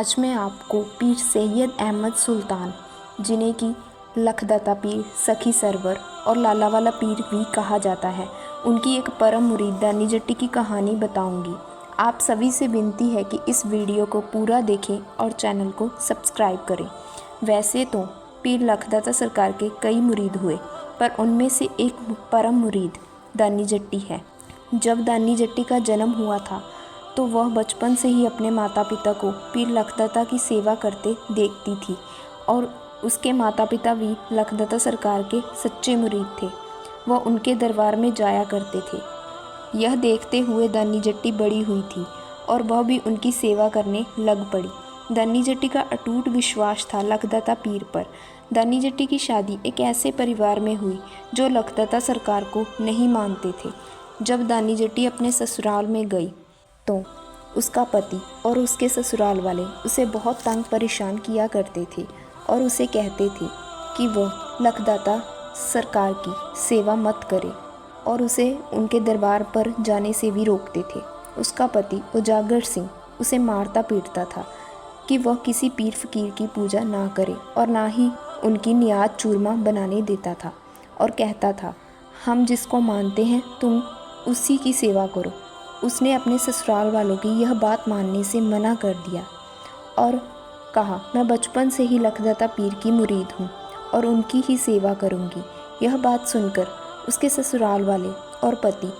आज मैं आपको पीर सैयद अहमद सुल्तान, जिन्हें कि लखदाता पीर, सखी सरवर और लाला वाला पीर भी कहा जाता है, उनकी एक परम मुरीद दानी जट्टी की कहानी बताऊंगी। आप सभी से विनती है कि इस वीडियो को पूरा देखें और चैनल को सब्सक्राइब करें। वैसे तो पीर लखदाता सरकार के कई मुरीद हुए, पर उनमें से एक परम मुरीद दानी जट्टी है। जब दानी जट्टी का जन्म हुआ था तो वह बचपन से ही अपने माता पिता को पीर लखदाता की सेवा करते देखती थी और उसके माता पिता भी लखदाता सरकार के सच्चे मुरीद थे। वह उनके दरबार में जाया करते थे। यह देखते हुए दानी जट्टी बड़ी हुई थी और वह भी उनकी सेवा करने लग पड़ी। दानी जट्टी का अटूट विश्वास था लखदाता पीर पर। दानी जट्टी की शादी एक ऐसे परिवार में हुई जो लखदाता सरकार को नहीं मानते थे। जब दानी जट्टी अपने ससुराल में गई तो उसका पति और उसके ससुराल वाले उसे बहुत तंग परेशान किया करते थे और उसे कहते थे कि वह लखदाता सरकार की सेवा मत करे और उसे उनके दरबार पर जाने से भी रोकते थे। उसका पति उजागर सिंह उसे मारता पीटता था कि वह किसी पीर फकीर की पूजा ना करे और ना ही उनकी नियाज चूरमा बनाने देता था और कहता था, हम जिसको मानते हैं तुम उसी की सेवा करो। उसने अपने ससुराल वालों की यह बात मानने से मना कर दिया और कहा, मैं बचपन से ही लखदाता पीर की मुरीद हूँ और उनकी ही सेवा करूँगी। यह बात सुनकर उसके ससुराल वाले और पति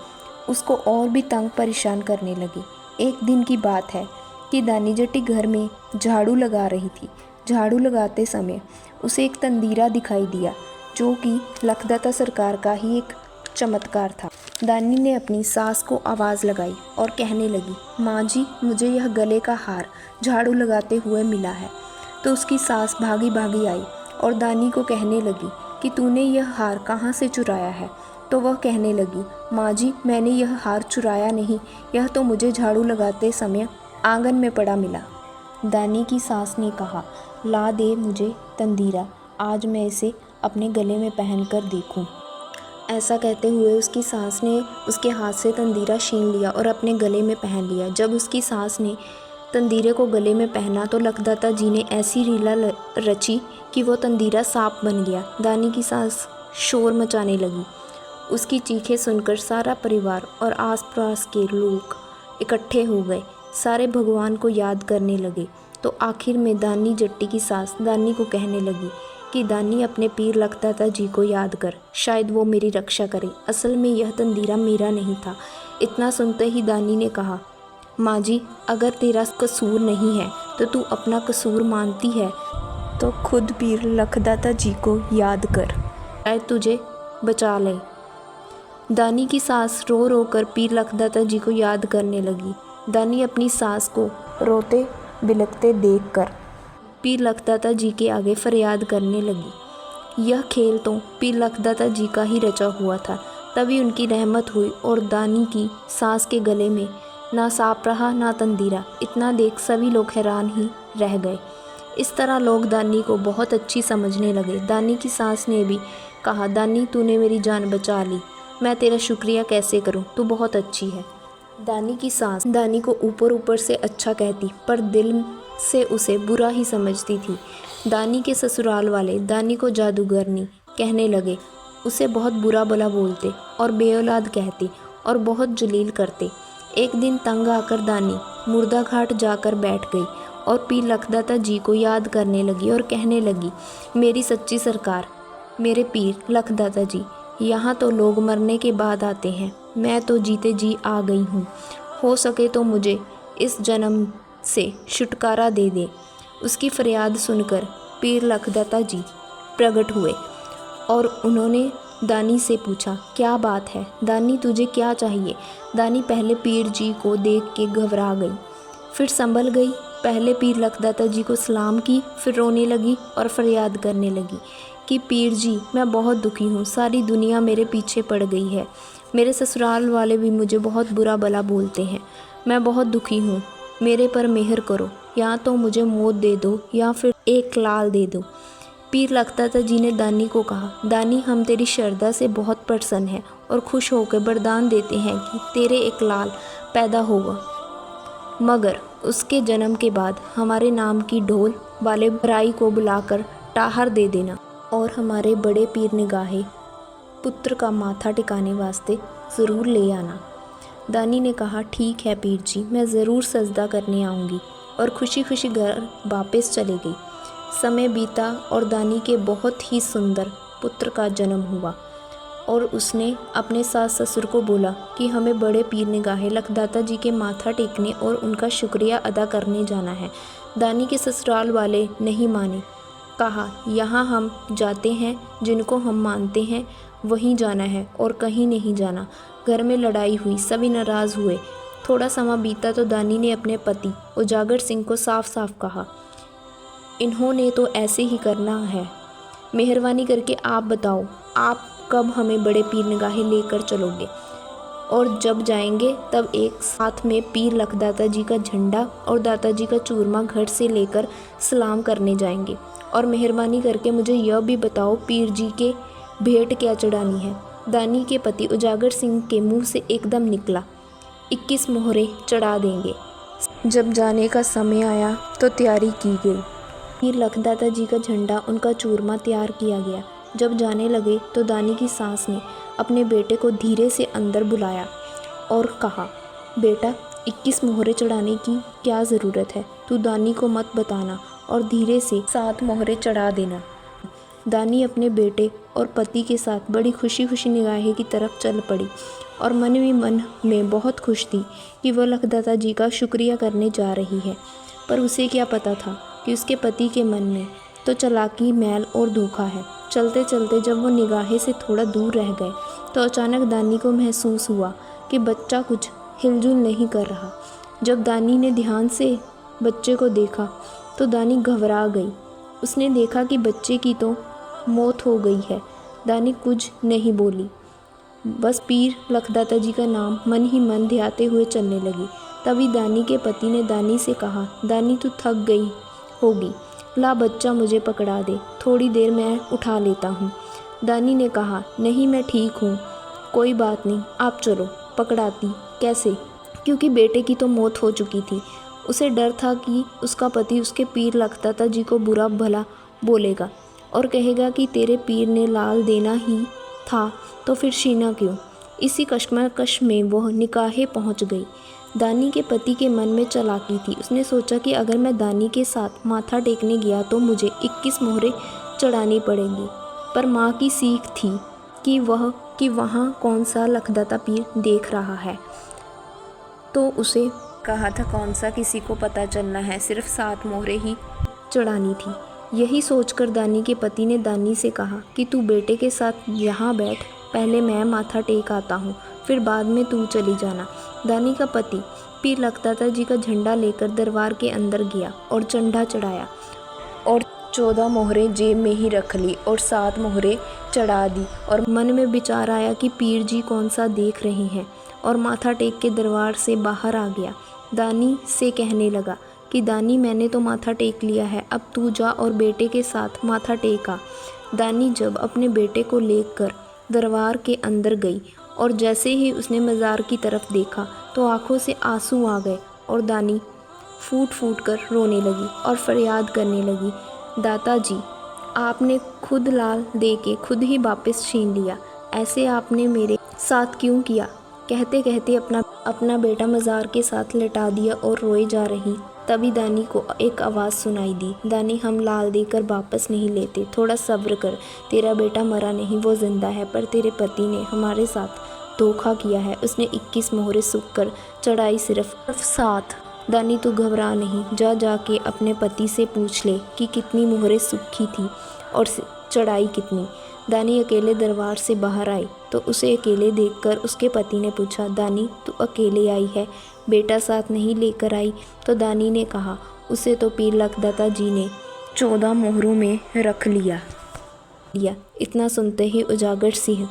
उसको और भी तंग परेशान करने लगे। एक दिन की बात है कि दानी जट्टी घर में झाड़ू लगा रही थी। झाड़ू लगाते समय उसे एक तंदीरा दिखाई दिया जो कि लखदाता सरकार का ही एक चमत्कार था। दानी ने अपनी सास को आवाज़ लगाई और कहने लगी, माँ जी, मुझे यह गले का हार झाड़ू लगाते हुए मिला है। तो उसकी सास भागी भागी आई और दानी को कहने लगी कि तूने यह हार कहाँ से चुराया है। तो वह कहने लगी, माँ जी, मैंने यह हार चुराया नहीं, यह तो मुझे झाड़ू लगाते समय आंगन में पड़ा मिला। दानी की सास ने कहा, ला दे मुझे तंदीरा, आज मैं इसे अपने गले में पहन कर देखूँ। ऐसा कहते हुए उसकी सास ने उसके हाथ से तंदीरा छीन लिया और अपने गले में पहन लिया। जब उसकी सास ने तंदीरे को गले में पहना तो लखदाता जी ने ऐसी रीला रची कि वो तंदीरा सांप बन गया। दानी की सास शोर मचाने लगी। उसकी चीखें सुनकर सारा परिवार और आसपास के लोग इकट्ठे हो गए। सारे भगवान को याद करने लगे। तो आखिर में दानी जट्टी की सास दानी को कहने लगी कि दानी, अपने पीर लखदाता जी को याद कर, शायद वो मेरी रक्षा करे। असल में यह तंदीरा मेरा नहीं था। इतना सुनते ही दानी ने कहा, माँ जी, अगर तेरा कसूर नहीं है तो तू अपना कसूर मानती है तो खुद पीर लखदाता जी को याद कर, शायद तुझे बचा ले। दानी की सास रो रो कर पीर लखदाता जी को याद करने लगी। दानी अपनी सास को रोते बिलखते देखकर पीर लखदाता जी के आगे फरियाद करने लगी। यह खेल तो पीर लखदाता जी का ही रचा हुआ था। तभी उनकी रहमत हुई और दानी की सास के गले में ना सांप रहा ना तंदीरा। इतना देख सभी लोग हैरान ही रह गए। इस तरह लोग दानी को बहुत अच्छी समझने लगे। दानी की सास ने भी कहा, दानी, तूने मेरी जान बचा ली, मैं तेरा शुक्रिया कैसे करूं, तू बहुत अच्छी है। दानी की सास दानी को ऊपर ऊपर से अच्छा कहती पर दिल से उसे बुरा ही समझती थी। दानी के ससुराल वाले दानी को जादूगरनी कहने लगे, उसे बहुत बुरा भला बोलते और बेऔलाद कहते और बहुत जलील करते। एक दिन तंग आकर दानी मुर्दा घाट जाकर बैठ गई और पीर लखदाता जी को याद करने लगी और कहने लगी, मेरी सच्ची सरकार, मेरे पीर लखदाता जी, यहाँ तो लोग मरने के बाद आते हैं, मैं तो जीते जी आ गई हूँ। हो सके तो मुझे इस जन्म से छुटकारा दे दे। उसकी फरियाद सुनकर पीर लखदाता जी प्रकट हुए और उन्होंने दानी से पूछा, क्या बात है दानी, तुझे क्या चाहिए। दानी पहले पीर जी को देख के घबरा गई, फिर संभल गई। पहले पीर लखदाता जी को सलाम की, फिर रोने लगी और फरियाद करने लगी कि पीर जी, मैं बहुत दुखी हूँ, सारी दुनिया मेरे पीछे पड़ गई है, मेरे ससुराल वाले भी मुझे बहुत बुरा भला बोलते हैं, मैं बहुत दुखी हूँ, मेरे पर मेहर करो, या तो मुझे मौत दे दो या फिर एक लाल दे दो। पीर लखदाता जी ने दानी को कहा, दानी, हम तेरी श्रद्धा से बहुत प्रसन्न हैं और खुश होकर वरदान देते हैं कि तेरे एक लाल पैदा होगा। मगर उसके जन्म के बाद हमारे नाम की ढोल वाले भराई को बुलाकर टाहर दे देना और हमारे बड़े पीर निगाहे पुत्र का माथा टिकाने वास्ते ज़रूर ले आना। दानी ने कहा, ठीक है पीर जी, मैं ज़रूर सजदा करने आऊँगी, और खुशी खुशी घर वापस चली गई। समय बीता और दानी के बहुत ही सुंदर पुत्र का जन्म हुआ और उसने अपने सास ससुर को बोला कि हमें बड़े पीर निगाहे लखदाता जी के माथा टेकने और उनका शुक्रिया अदा करने जाना है। दानी के ससुराल वाले नहीं माने। कहा, यहाँ हम जाते हैं, जिनको हम मानते हैं वहीं जाना है और कहीं नहीं जाना। घर में लड़ाई हुई, सभी नाराज़ हुए। थोड़ा समय बीता तो दानी ने अपने पति उजागर सिंह को साफ साफ कहा, इन्होंने तो ऐसे ही करना है, मेहरबानी करके आप बताओ, आप कब हमें बड़े पीर निगाहे लेकर चलोगे, और जब जाएंगे तब एक साथ में पीर लखदाता जी का झंडा और दाता जी का चूरमा घर से लेकर सलाम करने जाएंगे। और मेहरबानी करके मुझे यह भी बताओ, पीर जी के भेंट क्या चढ़ानी है। दानी के पति उजागर सिंह के मुंह से एकदम निकला, 21 मोहरे चढ़ा देंगे। जब जाने का समय आया तो तैयारी की गई। पीर लखदाता जी का झंडा, उनका चूरमा तैयार किया गया। जब जाने लगे तो दानी की सास ने अपने बेटे को धीरे से अंदर बुलाया और कहा, बेटा 21 मोहरे चढ़ाने की क्या ज़रूरत है, तू दानी को मत बताना और धीरे से 7 मोहरे चढ़ा देना। दानी अपने बेटे और पति के साथ बड़ी खुशी खुशी निगाहे की तरफ चल पड़ी और मन ही मन में बहुत खुश थी कि वह लखदाता जी का शुक्रिया करने जा रही है। पर उसे क्या पता था कि उसके पति के मन में तो चालाकी, मैल और धोखा है। चलते चलते जब वो निगाहे से थोड़ा दूर रह गए तो अचानक दानी को महसूस हुआ कि बच्चा कुछ हिलजुल नहीं कर रहा। जब दानी ने ध्यान से बच्चे को देखा तो दानी घबरा गई। उसने देखा कि बच्चे की तो मौत हो गई है। दानी कुछ नहीं बोली, बस पीर लखदाता जी का नाम मन ही मन ध्याते हुए चलने लगी। तभी दानी के पति ने दानी से कहा, दानी तू थक गई होगी, ला बच्चा मुझे पकड़ा दे, थोड़ी देर मैं उठा लेता हूँ। दानी ने कहा, नहीं मैं ठीक हूँ, कोई बात नहीं, आप चलो। पकड़ाती कैसे, क्योंकि बेटे की तो मौत हो चुकी थी। उसे डर था कि उसका पति उसके पीर लखदाता जी को बुरा भला बोलेगा और कहेगा कि तेरे पीर ने लाल देना ही था तो फिर शीना क्यों। इसी कश्मकश में वह निकाहे पहुंच गई। दानी के पति के मन में चालाकी थी। उसने सोचा कि अगर मैं दानी के साथ माथा टेकने गया तो मुझे 21 मोहरे चढ़ानी पड़ेंगी। पर माँ की सीख थी कि वहाँ कौन सा लखदाता पीर देख रहा है, तो उसे कहा था कौन सा किसी को पता चलना है, सिर्फ 7 मोहरे ही चढ़ानी थी। यही सोचकर दानी के पति ने दानी से कहा कि तू बेटे के साथ यहाँ बैठ, पहले मैं माथा टेक आता हूँ, फिर बाद में तू चली जाना। दानी का पति पीर लखदाता जी का झंडा लेकर दरबार के अंदर गया और झंडा चढ़ाया और 14 मोहरे जेब में ही रख ली और 7 मोहरे चढ़ा दी। और मन में विचार आया कि पीर जी कौन सा देख रहे हैं, और माथा टेक के दरबार से बाहर आ गया। दानी से कहने लगा कि दानी मैंने तो माथा टेक लिया है, अब तू जा और बेटे के साथ माथा टेका। दानी जब अपने बेटे को लेकर दरबार के अंदर गई और जैसे ही उसने मज़ार की तरफ देखा तो आंखों से आंसू आ गए और दानी फूट फूट कर रोने लगी और फरियाद करने लगी, दाता जी आपने खुद लाल दे के खुद ही वापस छीन लिया, ऐसे आपने मेरे साथ क्यों किया। कहते कहते अपना बेटा मज़ार के साथ लेटा दिया और रोए जा रही। तभी दानी को एक आवाज़ सुनाई दी, दानी हम लाल देकर वापस नहीं लेते, थोड़ा सब्र कर, तेरा बेटा मरा नहीं, वो जिंदा है, पर तेरे पति ने हमारे साथ धोखा किया है, उसने 21 मोहरे सूख कर चढ़ाई सिर्फ 7। दानी तू घबरा नहीं, जाके अपने पति से पूछ ले कि कितनी मोहरे सूखी थी और चढ़ाई कितनी। दानी अकेले दरबार से बाहर आई तो उसे अकेले देखकर उसके पति ने पूछा, दानी तू अकेले आई है, बेटा साथ नहीं लेकर आई। तो दानी ने कहा, उसे तो पीर लखदाता जी ने 14 मोहरों में रख लिया। इतना सुनते ही उजागर सिंह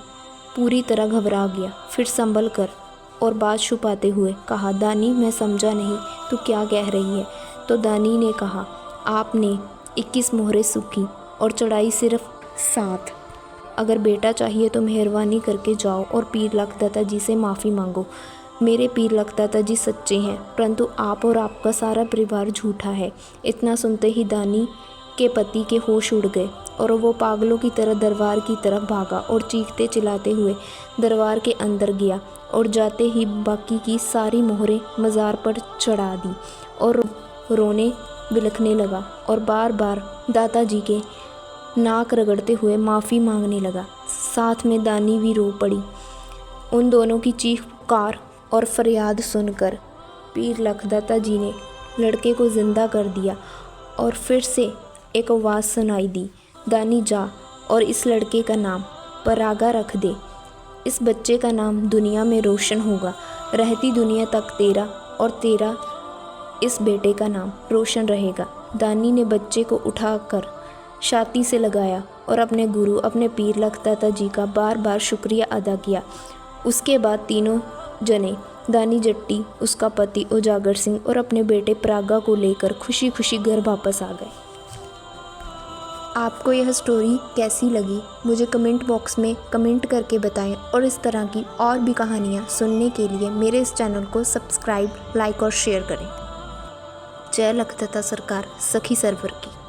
पूरी तरह घबरा गया। फिर संभल कर और बात छुपाते हुए कहा, दानी मैं समझा नहीं, तू क्या कह रही है। तो दानी ने कहा, आपने 21 मोहरे सूखी और चढ़ाई सिर्फ 7। अगर बेटा चाहिए तो मेहरबानी करके जाओ और पीर लखदाता जी से माफ़ी मांगो। मेरे पीर लखदाता जी सच्चे हैं, परंतु आप और आपका सारा परिवार झूठा है। इतना सुनते ही दानी के पति के होश उड़ गए और वो पागलों की तरह दरबार की तरफ भागा और चीखते चिल्लाते हुए दरबार के अंदर गया और जाते ही बाकी की सारी मोहरें मज़ार पर चढ़ा दी और रोने बिलखने लगा और बार बार दाताजी के नाक रगड़ते हुए माफ़ी मांगने लगा। साथ में दानी भी रो पड़ी। उन दोनों की चीख पुकार और फरियाद सुनकर पीर लखदाता जी ने लड़के को ज़िंदा कर दिया और फिर से एक आवाज़ सुनाई दी, दानी जा और इस लड़के का नाम परागा रख दे। इस बच्चे का नाम दुनिया में रोशन होगा, रहती दुनिया तक तेरा और तेरा इस बेटे का नाम रोशन रहेगा। दानी ने बच्चे को उठाकर छाती से लगाया और अपने गुरु अपने पीर लखदाता जी का बार बार शुक्रिया अदा किया। उसके बाद तीनों जने दानी जट्टी, उसका पति उजागर सिंह और अपने बेटे परागा को लेकर खुशी खुशी घर वापस आ गए। आपको यह स्टोरी कैसी लगी मुझे कमेंट बॉक्स में कमेंट करके बताएं और इस तरह की और भी कहानियाँ सुनने के लिए मेरे इस चैनल को सब्सक्राइब, लाइक और शेयर करें। जय लखदाता सरकार, सखी सरवर की।